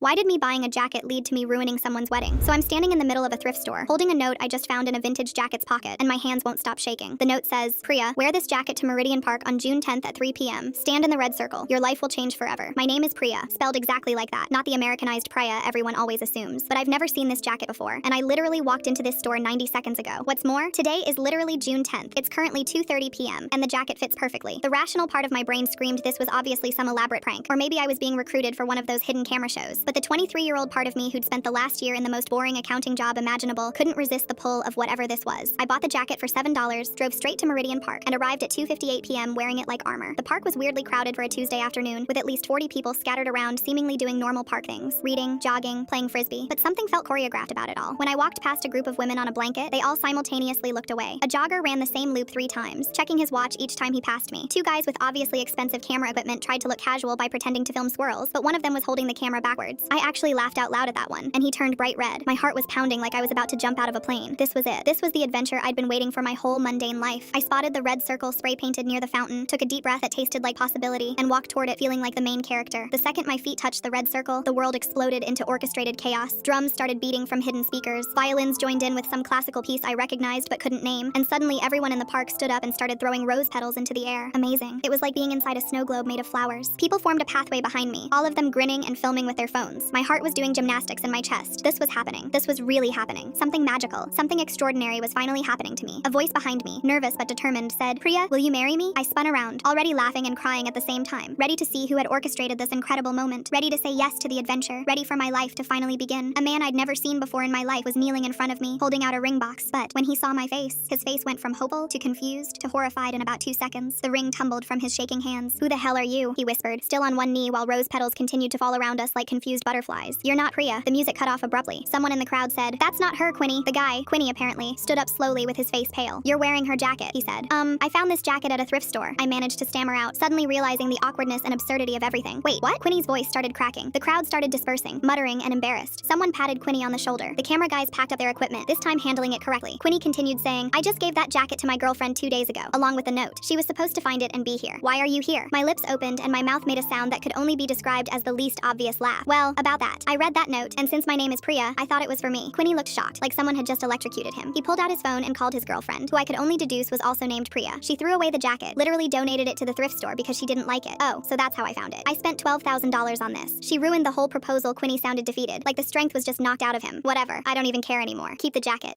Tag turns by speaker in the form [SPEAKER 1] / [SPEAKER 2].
[SPEAKER 1] Why did me buying a jacket lead to me ruining someone's wedding? So I'm standing in the middle of a thrift store, holding a note I just found in a vintage jacket's pocket, and my hands won't stop shaking. The note says, Priya, wear this jacket to Meridian Park on June 10th at 3 p.m. Stand in the red circle. Your life will change forever. My name is Priya, spelled exactly like that, not the Americanized Priya everyone always assumes. But I've never seen this jacket before, and I literally walked into this store 90 seconds ago. What's more, today is literally June 10th. It's currently 2:30 p.m., and the jacket fits perfectly. The rational part of my brain screamed this was obviously some elaborate prank, or maybe I was being recruited for one of those hidden camera shows. But the 23-year-old part of me who'd spent the last year in the most boring accounting job imaginable couldn't resist the pull of whatever this was. I bought the jacket for $7, drove straight to Meridian Park, and arrived at 2:58 p.m. wearing it like armor. The park was weirdly crowded for a Tuesday afternoon, with at least 40 people scattered around seemingly doing normal park things, reading, jogging, playing frisbee. But something felt choreographed about it all. When I walked past a group of women on a blanket, they all simultaneously looked away. A jogger ran the same loop 3 times, checking his watch each time he passed me. 2 guys with obviously expensive camera equipment tried to look casual by pretending to film swirls, but one of them was holding the camera backwards. I actually laughed out loud at that one, and he turned bright red. My heart was pounding like I was about to jump out of a plane. This was it. This was the adventure I'd been waiting for my whole mundane life. I spotted the red circle spray painted near the fountain, took a deep breath that tasted like possibility, and walked toward it feeling like the main character. The second my feet touched the red circle, the world exploded into orchestrated chaos. Drums started beating from hidden speakers. Violins joined in with some classical piece I recognized but couldn't name, and suddenly everyone in the park stood up and started throwing rose petals into the air. Amazing. It was like being inside a snow globe made of flowers. People formed a pathway behind me, all of them grinning and filming with their phones. My heart was doing gymnastics in my chest. This was happening. This was really happening. Something magical, something extraordinary was finally happening to me. A voice behind me, nervous but determined, said, Priya, will you marry me? I spun around, already laughing and crying at the same time, ready to see who had orchestrated this incredible moment, ready to say yes to the adventure, ready for my life to finally begin. A man I'd never seen before in my life was kneeling in front of me, holding out a ring box. But when he saw my face, his face went from hopeful to confused to horrified in about 2 seconds. The ring tumbled from his shaking hands. Who the hell are you? He whispered, still on one knee while rose petals continued to fall around us like confused butterflies. You're not Priya. The music cut off abruptly. Someone in the crowd said, that's not her, Quinny. The guy, Quinny apparently, stood up slowly with his face pale. You're wearing her jacket, he said. I found this jacket at a thrift store. I managed to stammer out, suddenly realizing the awkwardness and absurdity of everything. Wait, what? Quinny's voice started cracking. The crowd started dispersing, muttering and embarrassed. Someone patted Quinny on the shoulder. The camera guys packed up their equipment, this time handling it correctly. Quinny continued saying, I just gave that jacket to my girlfriend 2 days ago, along with the note. She was supposed to find it and be here. Why are you here? My lips opened and my mouth made a sound that could only be described as the least obvious laugh. Well, about that. I read that note, and since my name is Priya, I thought it was for me. Quinny looked shocked, like someone had just electrocuted him. He pulled out his phone and called his girlfriend, who I could only deduce was also named Priya. She threw away the jacket, literally donated it to the thrift store because she didn't like it. Oh, so that's how I found it. I spent $12,000 on this. She ruined the whole proposal. Quinny sounded defeated, like the strength was just knocked out of him. Whatever, I don't even care anymore. Keep the jacket.